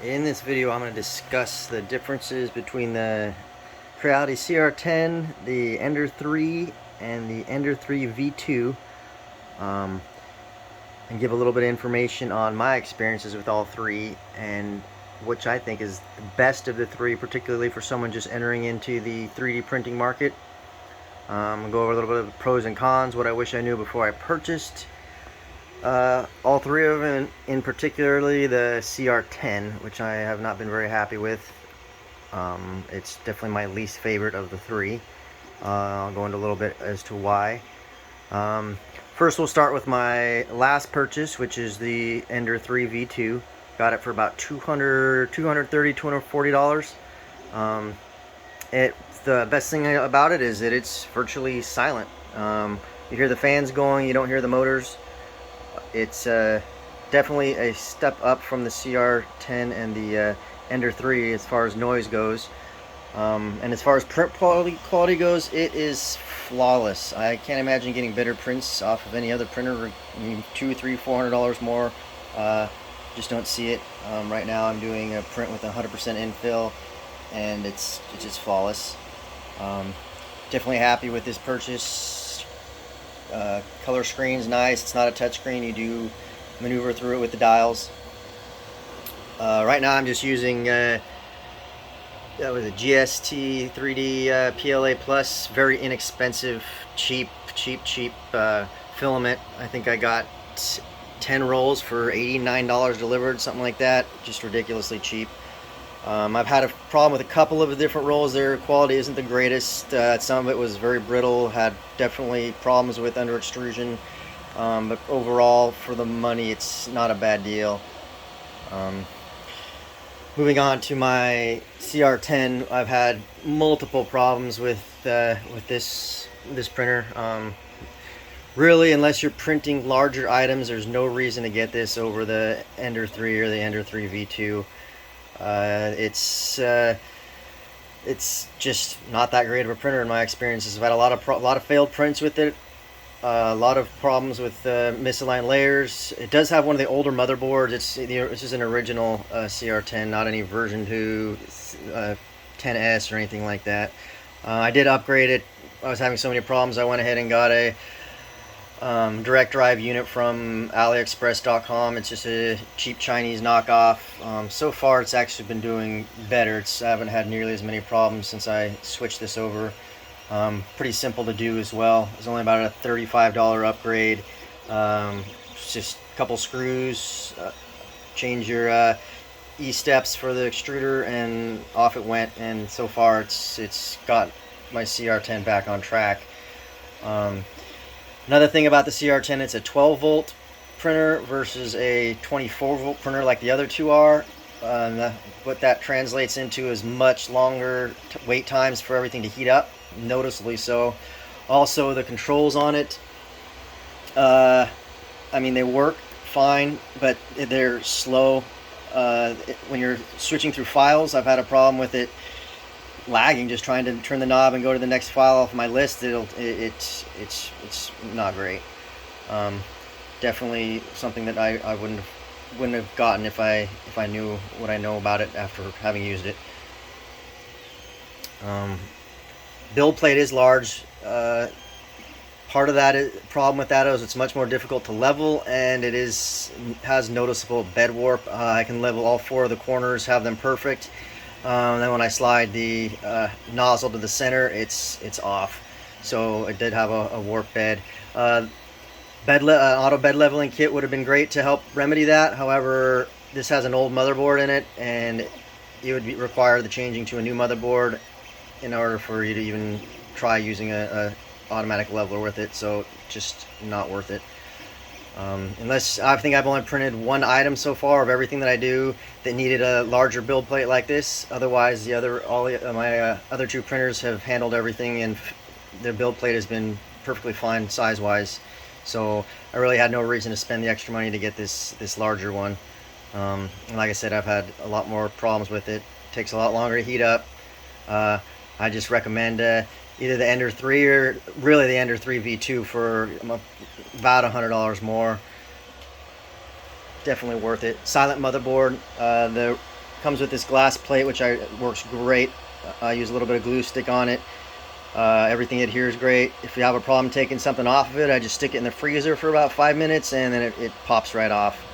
In this video, I'm going to discuss the differences between the Creality CR10, the Ender 3, and the Ender 3 V2, and give a little bit of information on my experiences with all three, and which I think is the best of the three, particularly for someone just entering into the 3D printing market. I'll go over a little bit of the pros and cons, what I wish I knew before I purchased all three of them, in particularly the CR10, which I have not been very happy with. It's definitely my least favorite of the three. I'll go into a little bit as to why. First, we'll start with my last purchase, which is the Ender 3 V2. Got it for about $230, $240. The best thing about it is that it's virtually silent. You hear the fans going, you don't hear the motors. It's definitely a step up from the CR10 and the Ender 3 as far as noise goes. And as far as print quality goes, it is flawless. I can't imagine getting better prints off of any other printer. $200, $300, $400 more. Just don't see it. Right now I'm doing a print with 100% infill, and it's just flawless. Definitely happy with this purchase. Color screen's nice. It's not a touch screen. You do maneuver through it with the dials. Right now I'm just using that was a GST 3D PLA Plus, very inexpensive, cheap filament. I think I got 10 rolls for $89 delivered, something like that. Just ridiculously cheap. I've had a problem with a couple of different rolls. Their quality isn't the greatest. Some of it was very brittle, had definitely problems with under extrusion, but overall for the money it's not a bad deal. Moving on to my CR10, I've had multiple problems with this printer. Really, unless you're printing larger items, there's no reason to get this over the Ender 3 or the Ender 3 V2. It's just not that great of a printer in my experiences. I've had a lot of failed prints with it. A lot of problems with misaligned layers. It does have one of the older motherboards. It's just an original CR10, not any version 2, 10S or anything like that. I did upgrade it. I was having so many problems, I went ahead and got a direct drive unit from AliExpress.com. It's just a cheap Chinese knockoff. So far it's actually been doing better. I haven't had nearly as many problems since I switched this over. Pretty simple to do as well. It's only about a $35 upgrade. It's just a couple screws, change your E-steps for the extruder, and off it went. And so far it's got my CR10 back on track. Another thing about the CR10, it's a 12 volt printer versus a 24 volt printer like the other two are. What that translates into is much longer wait times for everything to heat up, noticeably so. Also, the controls on it, I mean, they work fine, but they're slow. When you're switching through files, I've had a problem with it lagging, just trying to turn the knob and go to the next file off my list. It's not great. Definitely something that I wouldn't have gotten if I knew what I know about it after having used it. Build plate is large. Part of that problem with that is it's much more difficult to level, and it has noticeable bed warp. I can level all 4 of the corners, have them perfect. Then when I slide the nozzle to the center, it's off. So it did have a warped bed. Auto bed leveling kit would have been great to help remedy that. However, this has an old motherboard in it, and it would require the changing to a new motherboard in order for you to even try using a automatic leveler with it. So just not worth it. Unless I think I've only printed one item so far of everything that I do that needed a larger build plate like this. Otherwise, my other 2 printers have handled everything, and their build plate has been perfectly fine size-wise. So I really had no reason to spend the extra money to get this larger one. And like I said, I've had a lot more problems with it. It takes a lot longer to heat up. I just recommend either the Ender 3 or really the Ender 3 V2 for about $100 more. Definitely worth it. Silent motherboard. The Comes with this glass plate, which works great. I use a little bit of glue stick on it. Everything adheres great. If you have a problem taking something off of it, I just stick it in the freezer for about 5 minutes, and then it pops right off.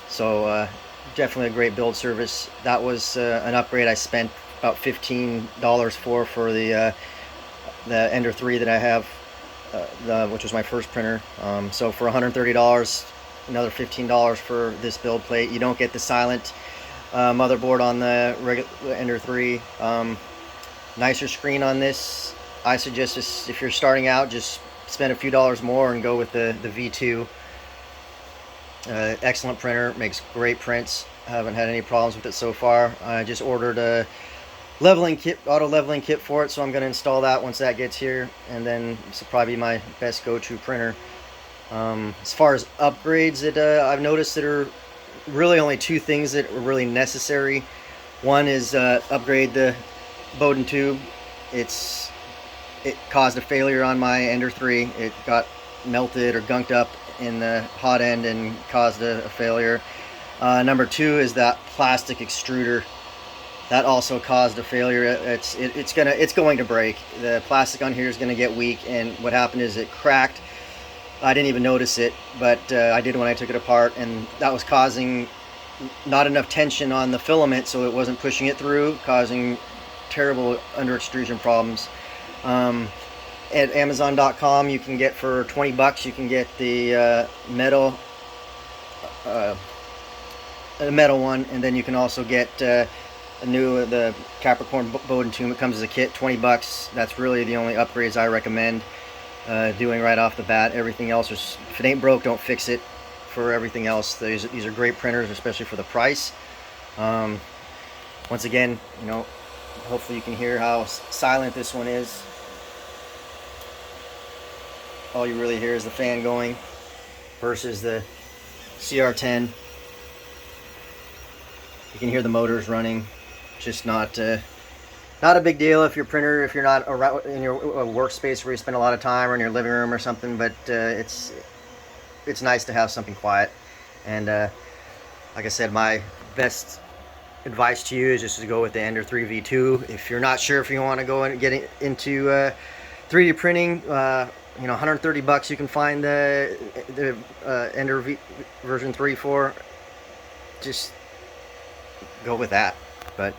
So definitely a great build service. That was an upgrade I spent about $15 for the Ender 3 that I have, which was my first printer. So for $130, another $15 for this build plate. You don't get the silent motherboard on the regular Ender 3. Nicer screen on this. I suggest just, if you're starting out, just spend a few dollars more and go with the V2. Excellent printer, makes great prints. I haven't had any problems with it so far. I just ordered a leveling kit, auto leveling kit for it, so I'm going to install that once that gets here, and then this will probably be my best go-to printer. As far as upgrades that I've noticed, that are really only two things that are really necessary. One is upgrade the Bowden tube. It caused a failure on my Ender 3. It got melted or gunked up in the hot end and caused a failure. Number two is that plastic extruder. That also caused a failure. It's going to break. The plastic on here is going to get weak, and what happened is it cracked. I didn't even notice it, but I did when I took it apart, and that was causing not enough tension on the filament, so it wasn't pushing it through, causing terrible under extrusion problems. At Amazon.com, you can get for $20. You can get the metal one, and then you can also get the Capricorn Bowden tube. It comes as a kit, $20. That's really the only upgrades I recommend doing right off the bat. Everything else is, if it ain't broke, don't fix it. For everything else, these are great printers, especially for the price. Once again, hopefully you can hear how silent this one is. All you really hear is the fan going versus the CR10. You can hear the motors running. Just not a big deal if if you're not around in your workspace where you spend a lot of time, or in your living room or something. But it's nice to have something quiet. And like I said, my best advice to you is just to go with the Ender 3 V2. If you're not sure if you want to go and get into 3D printing, $130 you can find the Ender version 3 for. Just go with that. But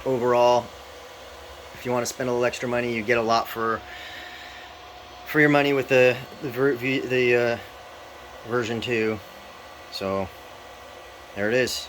overall, if you want to spend a little extra money, you get a lot for your money with the version 2. So there it is.